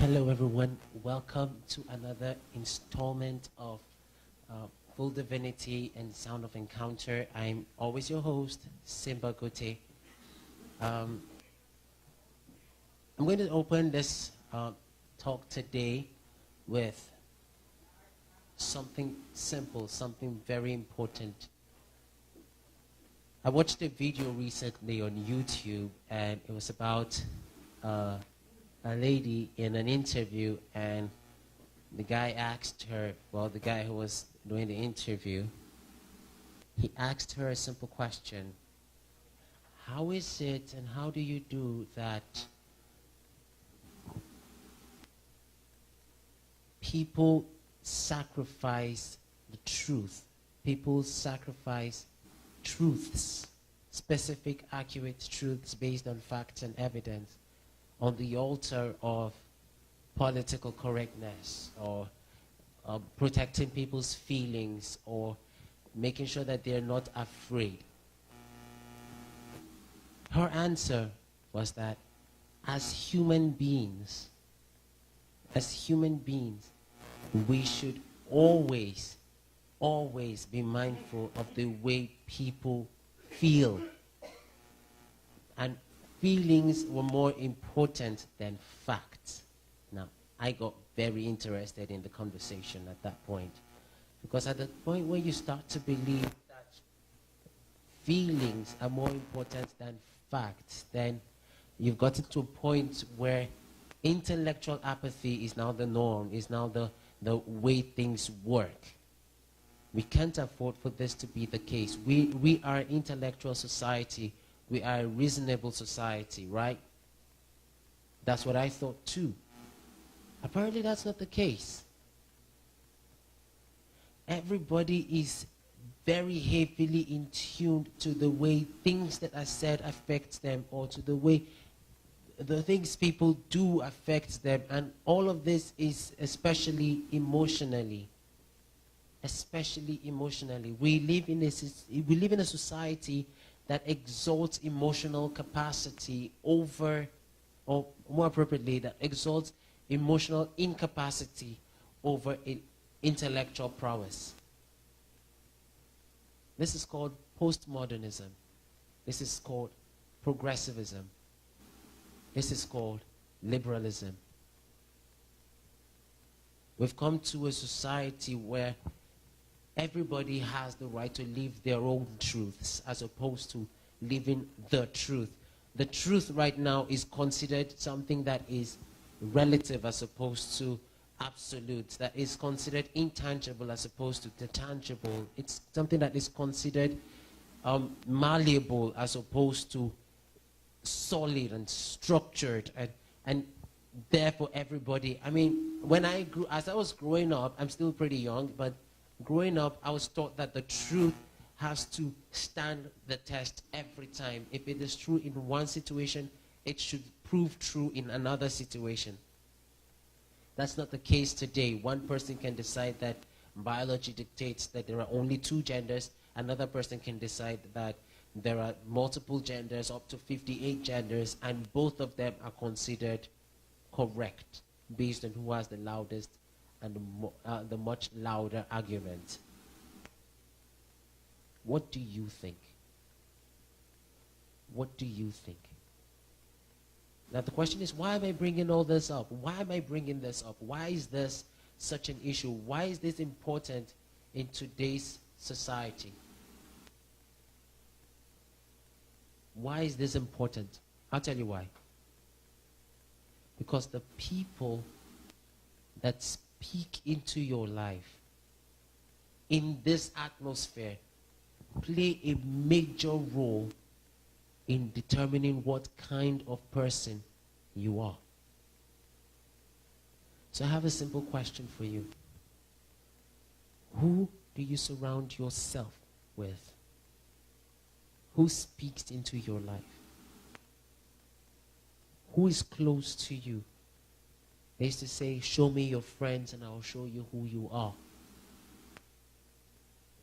Hello, everyone. Welcome to another installment of Full Divinity and Sound of Encounter. I'm always your host, Simba Gote. I'm going to open this talk today with something simple, something very important. I watched a video recently on YouTube, and it was about a lady in an interview, and the guy asked her, well, the guy who was doing the interview, he asked her a simple question. How is it and how do you do that people sacrifice the truth? People sacrifice truths, specific, accurate truths based on facts and evidence, on the altar of political correctness or protecting people's feelings or making sure that they're not afraid. Her answer was that as human beings, we should always be mindful of the way people feel. And feelings were more important than facts. Now, I got very interested in the conversation at that point. Because at the point where you start to believe that feelings are more important than facts, then you've gotten to a point where intellectual apathy is now the norm, is now the way things work. We can't afford for this to be the case. We are an intellectual society. We are a reasonable society, right? That's what I thought too. Apparently that's not the case. Everybody is very heavily in tune to the way things that are said affect them, or to the way the things people do affect them. And all of this is especially emotionally. We live in a society that exalts emotional capacity over, or more appropriately, that exalts emotional incapacity over intellectual prowess. This is called postmodernism. This is called progressivism. This is called liberalism. We've come to a society where everybody has the right to live their own truths as opposed to living the truth. The truth right now is considered something that is relative as opposed to absolute, that is considered intangible as opposed to the tangible. It's something that is considered malleable as opposed to solid and structured, and therefore everybody, I mean, as I was growing up, I'm still pretty young, but growing up, I was taught that the truth has to stand the test every time. If it is true in one situation, it should prove true in another situation. That's not the case today. One person can decide that biology dictates that there are only two genders. Another person can decide that there are multiple genders, up to 58 genders, and both of them are considered correct based on who has the loudest and the much louder argument. What do you think? What do you think? Now the question is, why am I bringing all this up? Why am I bringing this up? Why is this such an issue? Why is this important in today's society? Why is this important? I'll tell you why. Because the people that speak into your life in this atmosphere play a major role in determining what kind of person you are. So I have a simple question for you. Who do you surround yourself with? Who speaks into your life? Who is close to you? They used to say, show me your friends and I'll show you who you are.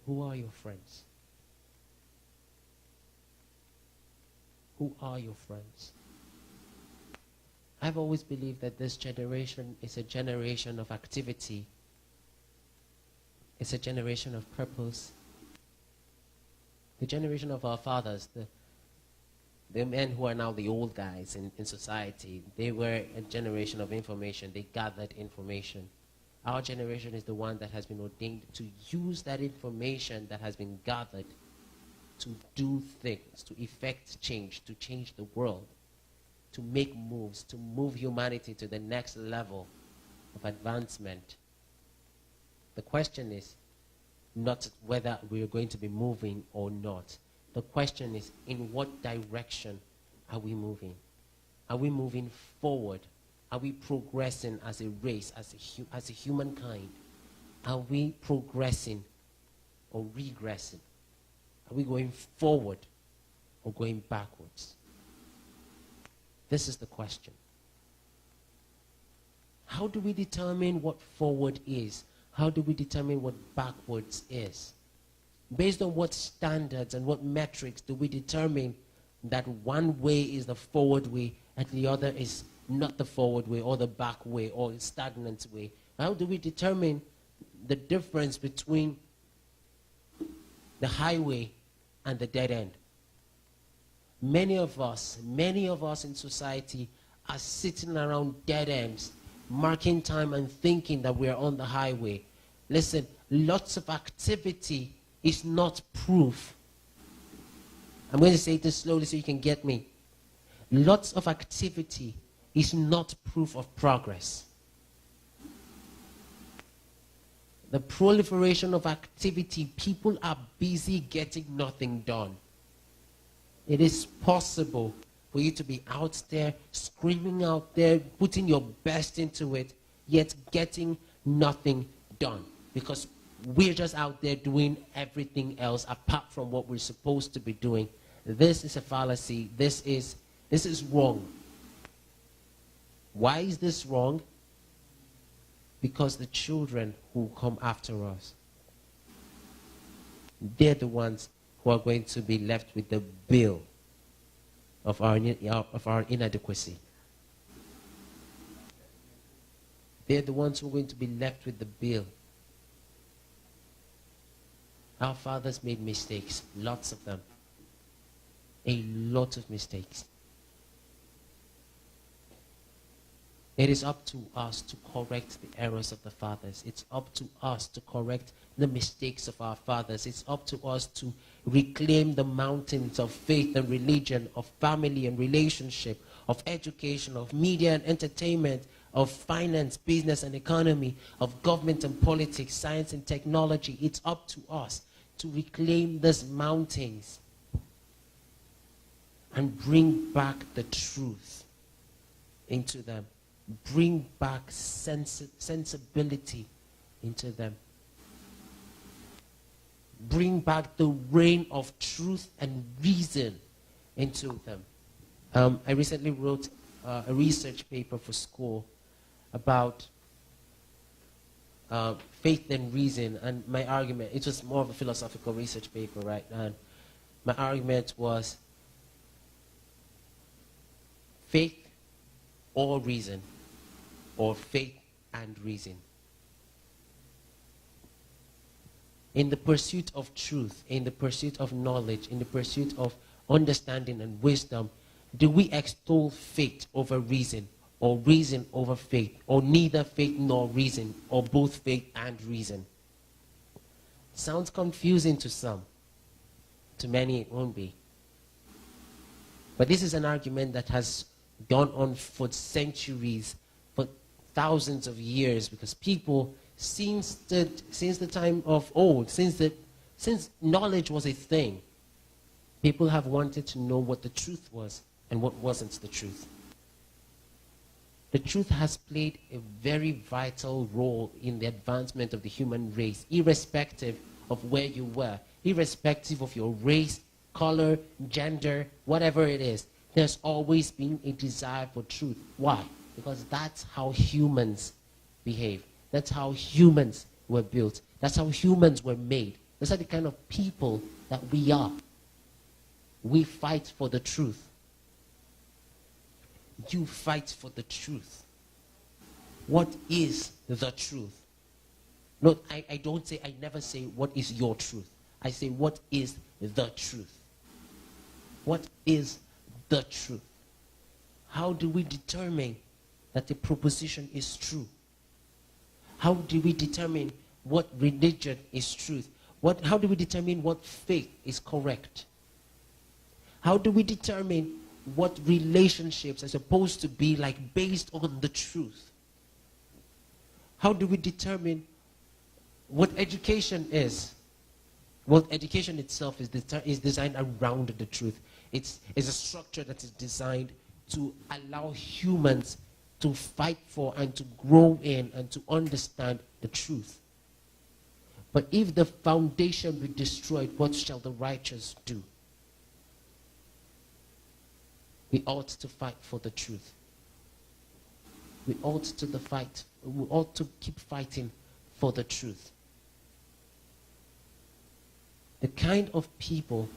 Who are your friends? Who are your friends? I've always believed that this generation is a generation of activity. It's a generation of purpose. The generation of our fathers, the men who are now the old guys in society, they were a generation of information. They gathered information. Our generation is the one that has been ordained to use that information that has been gathered to do things, to effect change, to change the world, to make moves, to move humanity to the next level of advancement. The question is not whether we are going to be moving or not. The question is, in what direction are we moving? Are we moving forward? Are we progressing as a race, as a humankind? Are we progressing or regressing? Are we going forward or going backwards? This is the question. How do we determine what forward is? How do we determine what backwards is? Based on what standards and what metrics do we determine that one way is the forward way and the other is not the forward way or the back way or the stagnant way? How do we determine the difference between the highway and the dead end? Many of us in society are sitting around dead ends, marking time and thinking that we are on the highway. Listen, lots of activity is not proof. I'm going to say this slowly so you can get me. Lots of activity is not proof of progress. The proliferation of activity, people are busy getting nothing done. It is possible for you to be out there, screaming out there, putting your best into it, yet getting nothing done. Because we're just out there doing everything else apart from what we're supposed to be doing. This is a fallacy. This is wrong. Why is this wrong? Because the children who come after us, they're the ones who are going to be left with the bill of our inadequacy. They're the ones who are going to be left with the bill. Our fathers made mistakes, lots of them. A lot of mistakes. It is up to us to correct the errors of the fathers. It's up to us to correct the mistakes of our fathers. It's up to us to reclaim the mountains of faith and religion, of family and relationship, of education, of media and entertainment, of finance, business and economy, of government and politics, science and technology. It's up to us to reclaim these mountains and bring back the truth into them. Bring back sensibility into them. Bring back the reign of truth and reason into them. I recently wrote a research paper for school about faith and reason, and my argument, it was more of a philosophical research paper, right? And my argument was faith or reason, or faith and reason. In the pursuit of truth, in the pursuit of knowledge, in the pursuit of understanding and wisdom, do we extol faith over reason, or reason over faith, or neither faith nor reason, or both faith and reason? Sounds confusing to some. To many it won't be. But this is an argument that has gone on for centuries, for thousands of years, because people, since the time of old, since knowledge was a thing, people have wanted to know what the truth was and what wasn't the truth. The truth has played a very vital role in the advancement of the human race, irrespective of where you were, irrespective of your race, color, gender, whatever it is. There's always been a desire for truth. Why? Because that's how humans behave. That's how humans were built. That's how humans were made. Those are the kind of people that we are. We fight for the truth. you fight for the truth. What is the truth? No, I never say what is your truth. I say what is the truth. What is the truth? How do we determine that the proposition is true? How do we determine what religion is truth? How do we determine what faith is correct? How do we determine what relationships are supposed to be like based on the truth? How do we determine what education is? Well, education itself is designed around the truth. It's a structure that is designed to allow humans to fight for and to grow in and to understand the truth. But if the foundation be destroyed, what shall the righteous do? We ought to fight for the truth. We ought to keep fighting for the truth. The kind of people,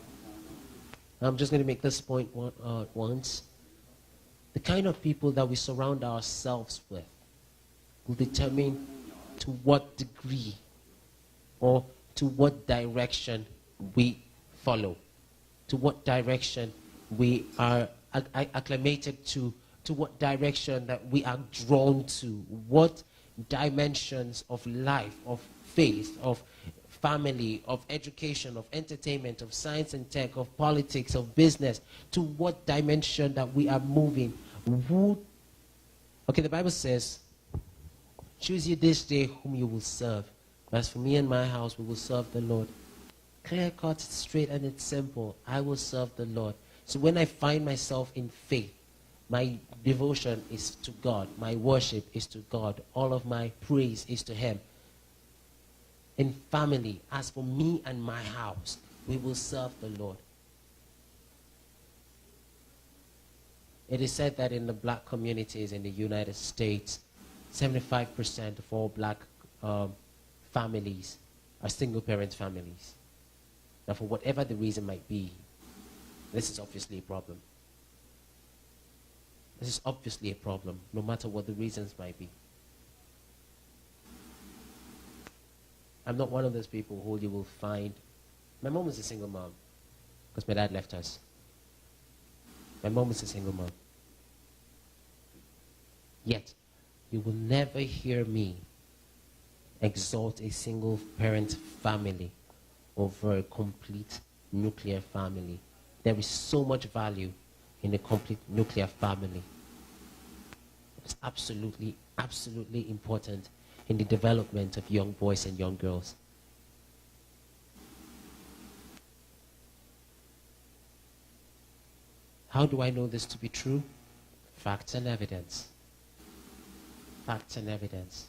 I'm just going to make this point once. The kind of people that we surround ourselves with will determine to what degree or to what direction we follow, to what direction we are acclimated to what direction that we are drawn to, what dimensions of life, of faith, of family, of education, of entertainment, of science and tech, of politics, of business, to what dimension that we are moving. Okay, the Bible says, choose you this day whom you will serve. As for me and my house, we will serve the Lord. Clear cut, it's straight, and it's simple. I will serve the Lord. So when I find myself in faith, my devotion is to God. My worship is to God. All of my praise is to Him. In family, as for me and my house, we will serve the Lord. It is said that in the black communities in the United States, 75% of all black families are single-parent families. Now, for whatever the reason might be, this is obviously a problem. This is obviously a problem, no matter what the reasons might be. I'm not one of those people who you will find. My mom was a single mom because my dad left us. My mom was a single mom. Yet, you will never hear me exalt a single parent family over a complete nuclear family. There is so much value in a complete nuclear family. It's absolutely, absolutely important in the development of young boys and young girls. How do I know this to be true? Facts and evidence. Facts and evidence.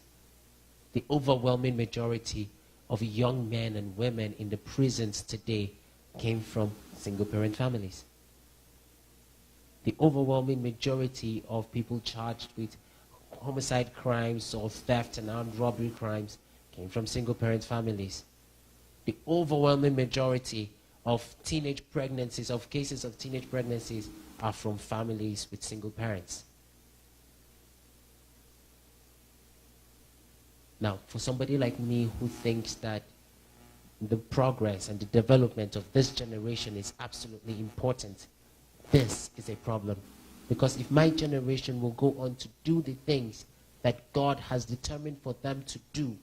The overwhelming majority of young men and women in the prisons today came from single-parent families. The overwhelming majority of people charged with homicide crimes or theft and armed robbery crimes came from single-parent families. The overwhelming majority of teenage pregnancies, of cases of teenage pregnancies, are from families with single parents. Now, for somebody like me who thinks that the progress and the development of this generation is absolutely important, this is a problem. Because if my generation will go on to do the things that God has determined for them to do,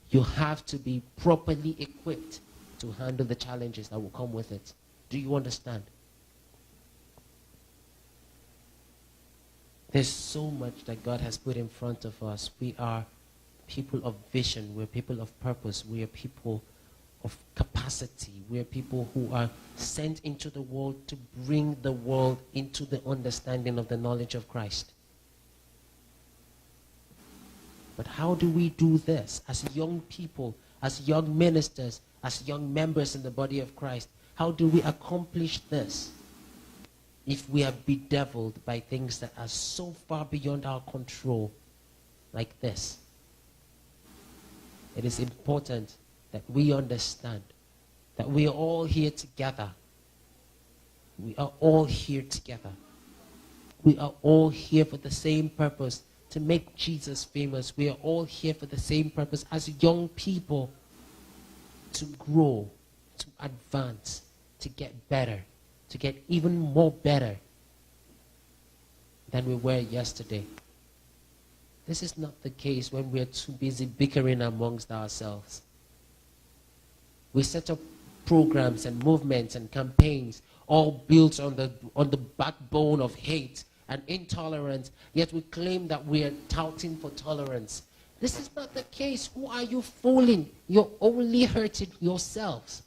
you have to be properly equipped to handle the challenges that will come with it. Do you understand? There's so much that God has put in front of us. We are people of vision. We're people of purpose. We are people of capacity. We are people who are sent into the world to bring the world into the understanding of the knowledge of Christ. But how do we do this as young people, as young ministers, as young members in the body of Christ? How do we accomplish this if we are bedeviled by things that are so far beyond our control like this? It is important that we understand that we are all here together. We are all here together. We are all here for the same purpose, to make Jesus famous. We are all here for the same purpose as young people, to grow, to advance, to get better, to get even more better than we were yesterday. This is not the case when we are too busy bickering amongst ourselves. We set up programs and movements and campaigns all built on the backbone of hate and intolerance, yet we claim that we are touting for tolerance. This is not the case. Who are you fooling? You're only hurting yourselves.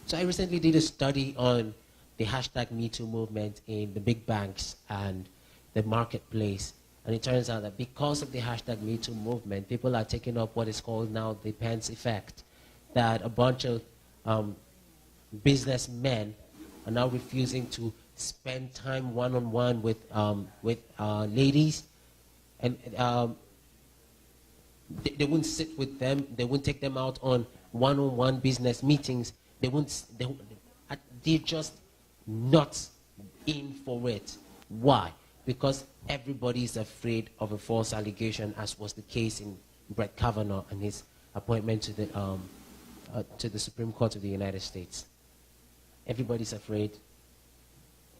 So I recently did a study on the hashtag #MeToo movement in the big banks and the marketplace. And it turns out that because of the hashtag #MeToo movement, people are taking up what is called now the Pence effect. That a bunch of businessmen are now refusing to spend time one-on-one with ladies. And they wouldn't sit with them. They wouldn't take them out on one-on-one business meetings. They're just not in for it. Why? Because everybody is afraid of a false allegation, as was the case in Brett Kavanaugh and his appointment to the Supreme Court of the United States. Everybody's afraid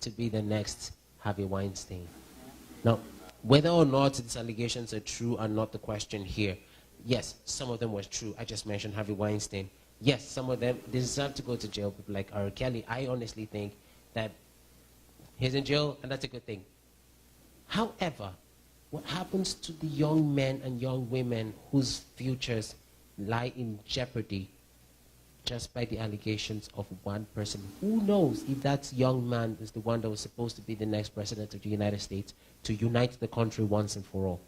to be the next Harvey Weinstein. Now, whether or not these allegations are true are not the question here. Yes, some of them were true. I just mentioned Harvey Weinstein. Yes, some of them deserve to go to jail, people like R. Kelly. I honestly think that he's in jail, and that's a good thing. However, what happens to the young men and young women whose futures lie in jeopardy just by the allegations of one person? Who knows if that young man is the one that was supposed to be the next president of the United States to unite the country once and for all?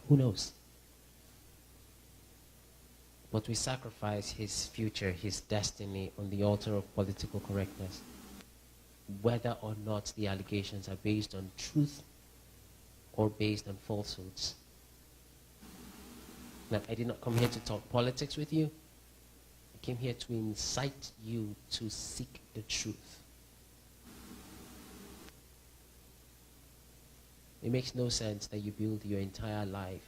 Who knows? But we sacrifice his future, his destiny on the altar of political correctness, whether or not the allegations are based on truth or based on falsehoods. Now, I did not come here to talk politics with you. I came here to incite you to seek the truth. It makes no sense that you build your entire life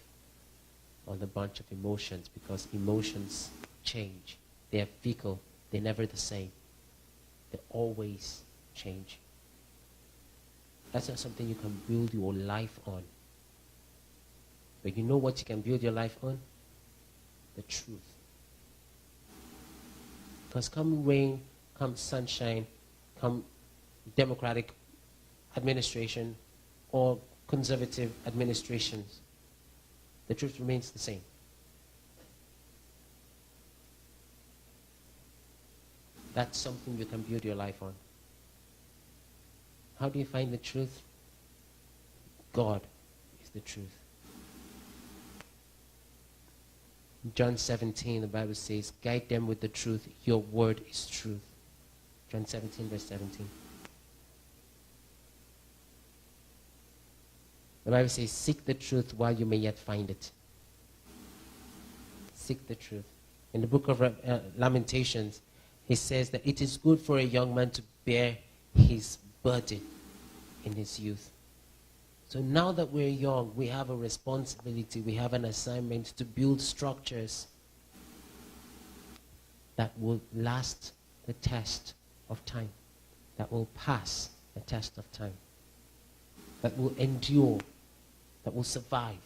on a bunch of emotions, because emotions change. They are fickle. They're never the same. They always change. That's not something you can build your life on. But you know what you can build your life on? The truth. Because come rain, come sunshine, come Democratic administration or conservative administrations, the truth remains the same. That's something you can build your life on. How do you find the truth? God is the truth. In John 17, the Bible says, guide them with the truth. Your word is truth. John 17, verse 17. The Bible says, seek the truth while you may yet find it. Seek the truth. In the book of Lamentations, he says that it is good for a young man to bear his burden in his youth. So now that we're young, we have a responsibility, we have an assignment to build structures that will last the test of time, that will pass the test of time, that will endure, that will survive,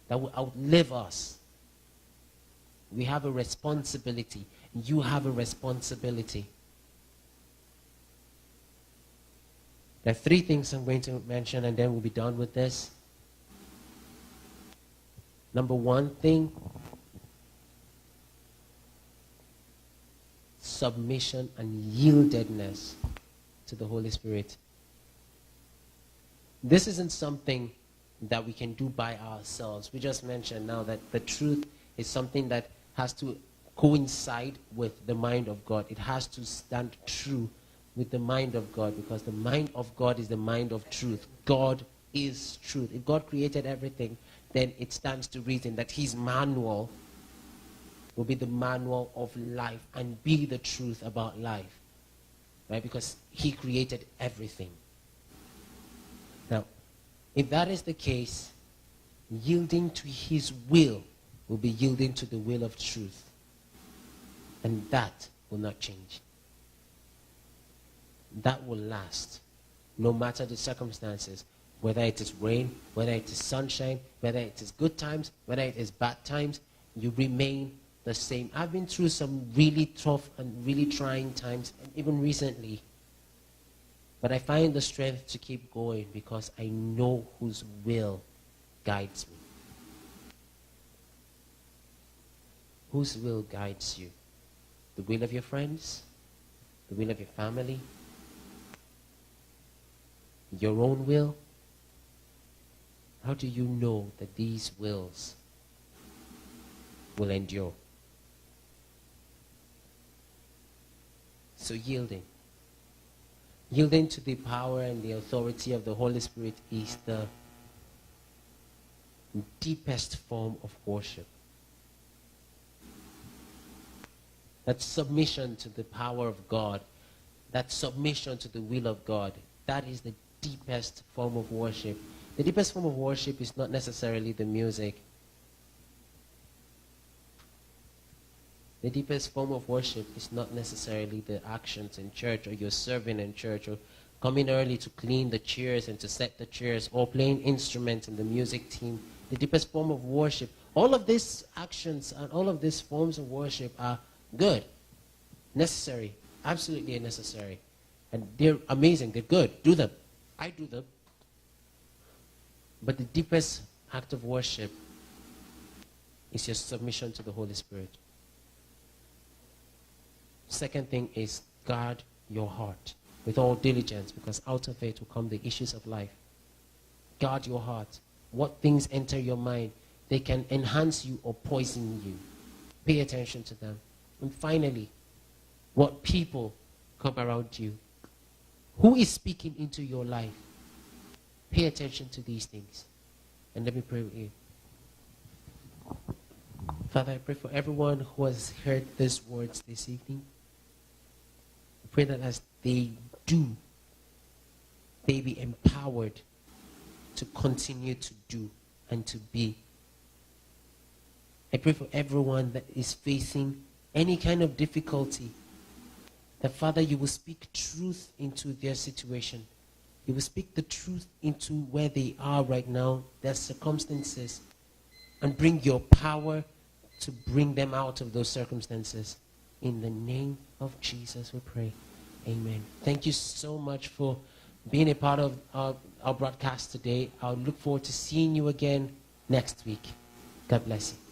that will outlive us. We have a responsibility. You have a responsibility. There are 3 things I'm going to mention, and then we'll be done with this. Number 1 thing, submission and yieldedness to the Holy Spirit. This isn't something that we can do by ourselves. We just mentioned now that the truth is something that has to coincide with the mind of God. It has to stand true with the mind of God, because the mind of God is the mind of truth. God is truth. If God created everything, then it stands to reason that his manual will be the manual of life and be the truth about life. right? Because he created everything. Now, if that is the case, yielding to his will be yielding to the will of truth. And that will not change. That will last, no matter the circumstances, whether it is rain, whether it is sunshine, whether it is good times, whether it is bad times, you remain the same. I've been through some really tough and really trying times, even recently. But I find the strength to keep going because I know whose will guides me. Whose will guides you? The will of your friends? The will of your family? Your own will? How do you know that these wills will endure? So yielding. Yielding to the power and the authority of the Holy Spirit is the deepest form of worship. That submission to the power of God, that submission to the will of God, that is the deepest form of worship. The deepest form of worship is not necessarily the music. The deepest form of worship is not necessarily the actions in church, or you're serving in church, or coming early to clean the chairs and to set the chairs, or playing instruments in the music team. The deepest form of worship, all of these actions and all of these forms of worship are good, necessary, absolutely necessary. And they're amazing, they're good, do them. I do them. But the deepest act of worship is your submission to the Holy Spirit. Second thing is guard your heart with all diligence, because out of it will come the issues of life. Guard your heart. What things enter your mind, they can enhance you or poison you. Pay attention to them. And finally, what people come around you. Who is speaking into your life? Pay attention to these things. And let me pray with you. Father, I pray for everyone who has heard these words this evening. I pray that as they do, they be empowered to continue to do and to be. I pray for everyone that is facing any kind of difficulty, that Father, you will speak truth into their situation. You will speak the truth into where they are right now, their circumstances, and bring your power to bring them out of those circumstances. In the name of Jesus we pray. Amen. Thank you so much for being a part of our broadcast today. I'll look forward to seeing you again next week. God bless you.